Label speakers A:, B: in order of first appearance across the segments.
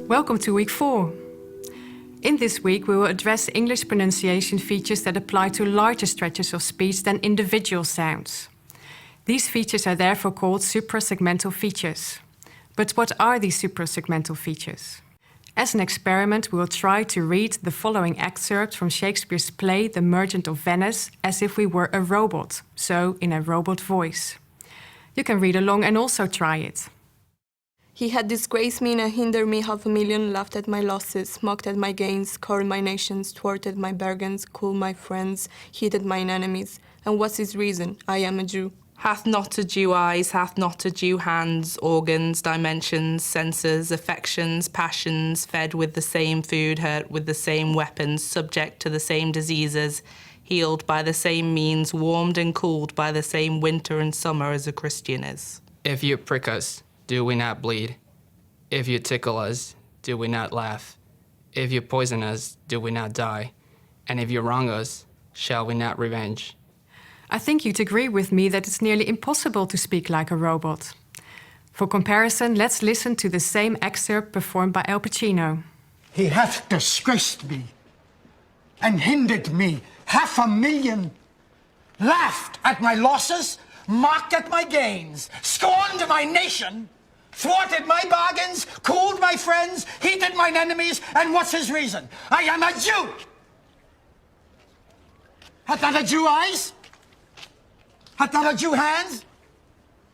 A: Welcome to week 4. In this week, we will address English pronunciation features that apply to larger stretches of speech than individual sounds. These features are therefore called suprasegmental features. But what are these suprasegmental features? As an experiment, we will try to read the following excerpt from Shakespeare's play The Merchant of Venice as if we were a robot, so in a robot voice. You can read along and also try it.
B: He had disgraced me and hindered me 500,000, laughed at my losses, mocked at my gains, scorned my nations, thwarted my bargains, cooled my friends, heated mine enemies. And what's his reason? I am a Jew.
C: Hath not a Jew eyes, hath not a Jew hands, organs, dimensions, senses, affections, passions, fed with the same food, hurt with the same weapons, subject to the same diseases, healed by the same means, warmed and cooled by the same winter and summer as a Christian is.
D: If you prick us, do we not bleed? If you tickle us, do we not laugh? If you poison us, do we not die? And if you wrong us, shall we not revenge?
A: I think you'd agree with me that it's nearly impossible to speak like a robot. For comparison, let's listen to the same excerpt performed by Al Pacino.
E: He hath disgraced me and hindered me 500,000, laughed at my losses, mocked at my gains, scorned my nation, thwarted my bargains, cooled my friends, heated mine enemies, and what's his reason? I am a Jew! Hath not a Jew eyes? Hath not a Jew hands?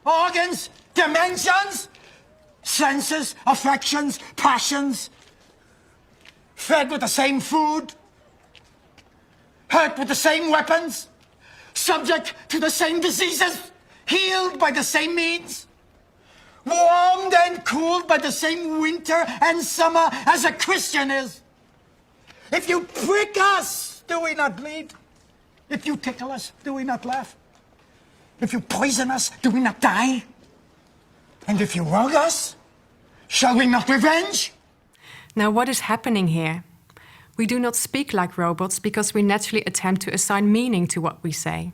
E: Organs? Dimensions? Senses? Affections? Passions? Fed with the same food? Hurt with the same weapons? Subject to the same diseases? Healed by the same means? Warmed and cooled by the same winter and summer as a Christian is? If you prick us, do we not bleed? If you tickle us, do we not laugh? If you poison us, do we not die? And if you wrong us, shall we not revenge?
A: Now, what is happening here? We do not speak like robots because we naturally attempt to assign meaning to what we say.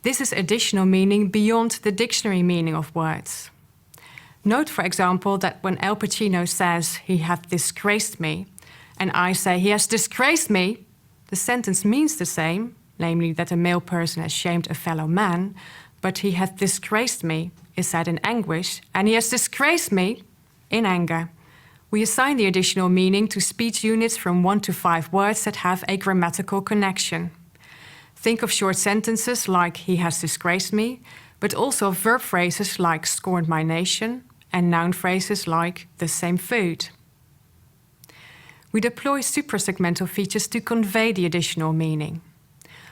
A: This is additional meaning beyond the dictionary meaning of words. Note, for example, that when Al Pacino says, "He hath disgraced me," and I say, "He has disgraced me," the sentence means the same, namely that a male person has shamed a fellow man, but "he hath disgraced me" is said in anguish, and "he has disgraced me" in anger. We assign the additional meaning to speech units from 1 to 5 words that have a grammatical connection. Think of short sentences like "he has disgraced me," but also verb phrases like "scorned my nation" and noun phrases like "the same food." We deploy suprasegmental features to convey the additional meaning.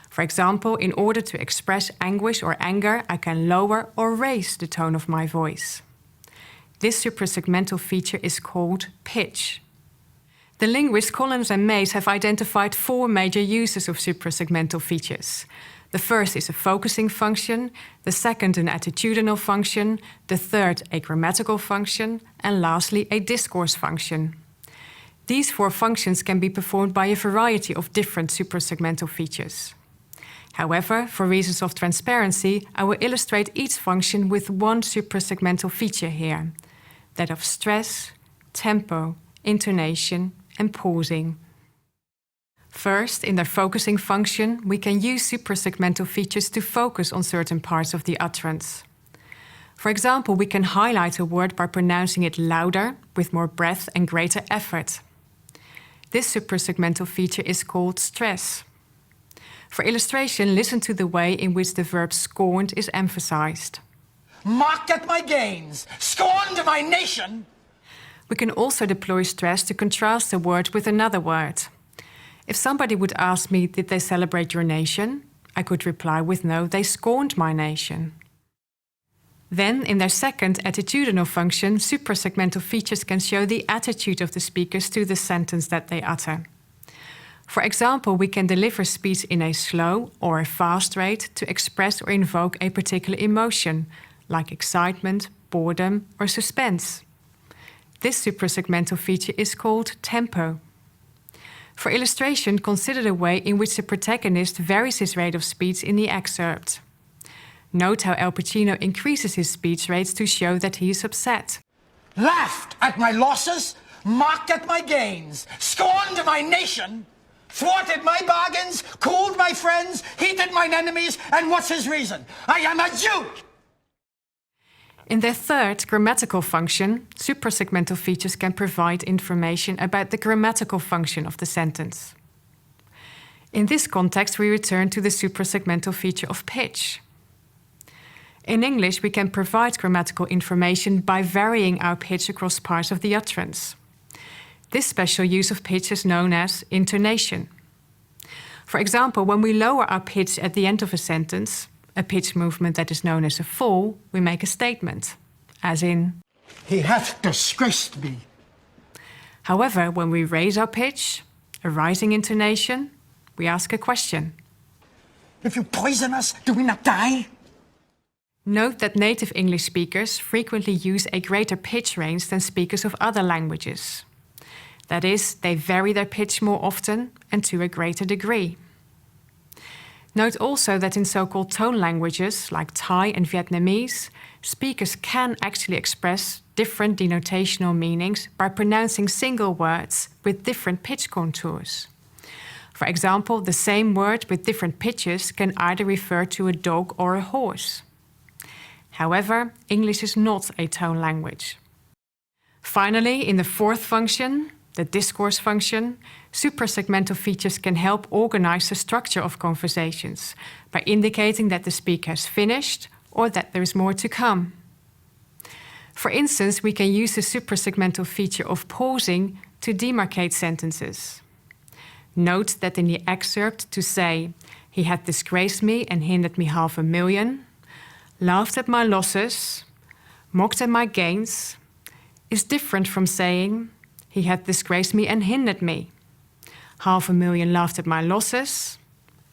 A: For example, in order to express anguish or anger, I can lower or raise the tone of my voice. This suprasegmental feature is called pitch. The linguists Collins and Mays have identified 4 major uses of suprasegmental features. The first is a focusing function, the second an attitudinal function, the third a grammatical function, and lastly a discourse function. These 4 functions can be performed by a variety of different suprasegmental features. However, for reasons of transparency, I will illustrate each function with one suprasegmental feature here, that of stress, tempo, intonation, and pausing. First, in their focusing function, we can use suprasegmental features to focus on certain parts of the utterance. For example, we can highlight a word by pronouncing it louder, with more breath and greater effort. This suprasegmental feature is called stress. For illustration, listen to the way in which the verb scorned is emphasized.
E: Mocked at my gains, scorned my nation.
A: We can also deploy stress to contrast a word with another word. If somebody would ask me, "Did they celebrate your nation?" I could reply with, "No, they scorned my nation." Then, in their second attitudinal function, suprasegmental features can show the attitude of the speakers to the sentence that they utter. For example, we can deliver speech in a slow or a fast rate to express or invoke a particular emotion, like excitement, boredom, or suspense. This suprasegmental feature is called tempo. For illustration, consider the way in which the protagonist varies his rate of speech in the excerpt. Note how Al Pacino increases his speech rates to show that he is upset.
E: Laughed at my losses, mocked at my gains, scorned my nation, thwarted my bargains, cooled my friends, heated mine enemies, and what's his reason? I am a Jew!
A: In their third grammatical function, suprasegmental features can provide information about the grammatical function of the sentence. In this context, we return to the suprasegmental feature of pitch. In English, we can provide grammatical information by varying our pitch across parts of the utterance. This special use of pitch is known as intonation. For example, when we lower our pitch at the end of a sentence, a pitch movement that is known as a fall, we make a statement, as in,
E: He hath disgraced me.
A: However, when we raise our pitch, a rising intonation, we ask a question.
E: If you poison us, do we not die?
A: Note that native English speakers frequently use a greater pitch range than speakers of other languages. That is, they vary their pitch more often and to a greater degree. Note also that in so-called tone languages, like Thai and Vietnamese, speakers can actually express different denotational meanings by pronouncing single words with different pitch contours. For example, the same word with different pitches can either refer to a dog or a horse. However, English is not a tone language. Finally, in the fourth function, the discourse function, suprasegmental features can help organize the structure of conversations by indicating that the speaker has finished or that there is more to come. For instance, we can use the suprasegmental feature of pausing to demarcate sentences. Note that in the excerpt to say, "He had disgraced me and hindered me $500,000, laughed at my losses, mocked at my gains," is different from saying, "He had disgraced me and hindered me. $500,000 laughed at my losses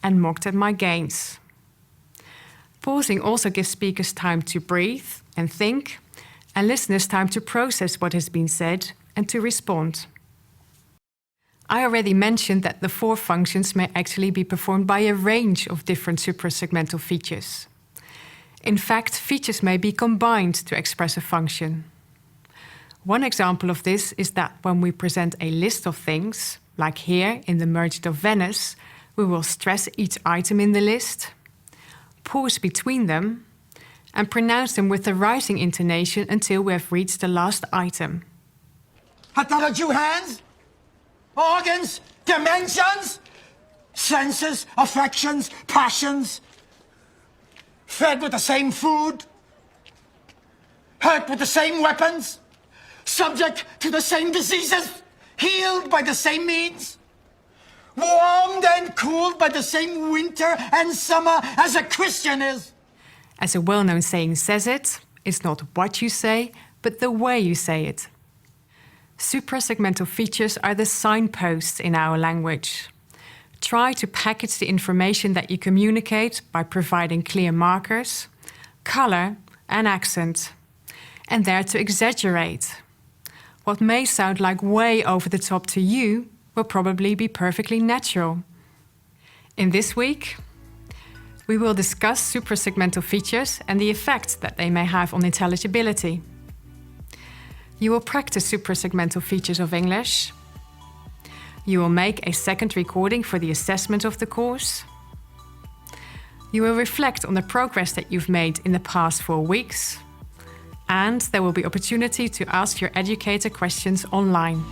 A: and mocked at my gains." Pausing also gives speakers time to breathe and think, and listeners time to process what has been said and to respond. I already mentioned that the four functions may actually be performed by a range of different suprasegmental features. In fact, features may be combined to express a function. One example of this is that when we present a list of things, like here in the Merchant of Venice, we will stress each item in the list, pause between them, and pronounce them with the rising intonation until we have reached the last item.
E: Hath not a Jew hands, organs, dimensions, senses, affections, passions, fed with the same food, hurt with the same weapons, subject to the same diseases, healed by the same means, warmed and cooled by the same winter and summer as a Christian is.
A: As a well-known saying says it, it's not what you say, but the way you say it. Suprasegmental features are the signposts in our language. Try to package the information that you communicate by providing clear markers, color, and accent, and dare to exaggerate. What may sound like way over the top to you will probably be perfectly natural. In this week, we will discuss suprasegmental features and the effect that they may have on intelligibility. You will practice suprasegmental features of English. You will make a second recording for the assessment of the course. You will reflect on the progress that you've made in the past 4 weeks. And there will be opportunity to ask your educator questions online.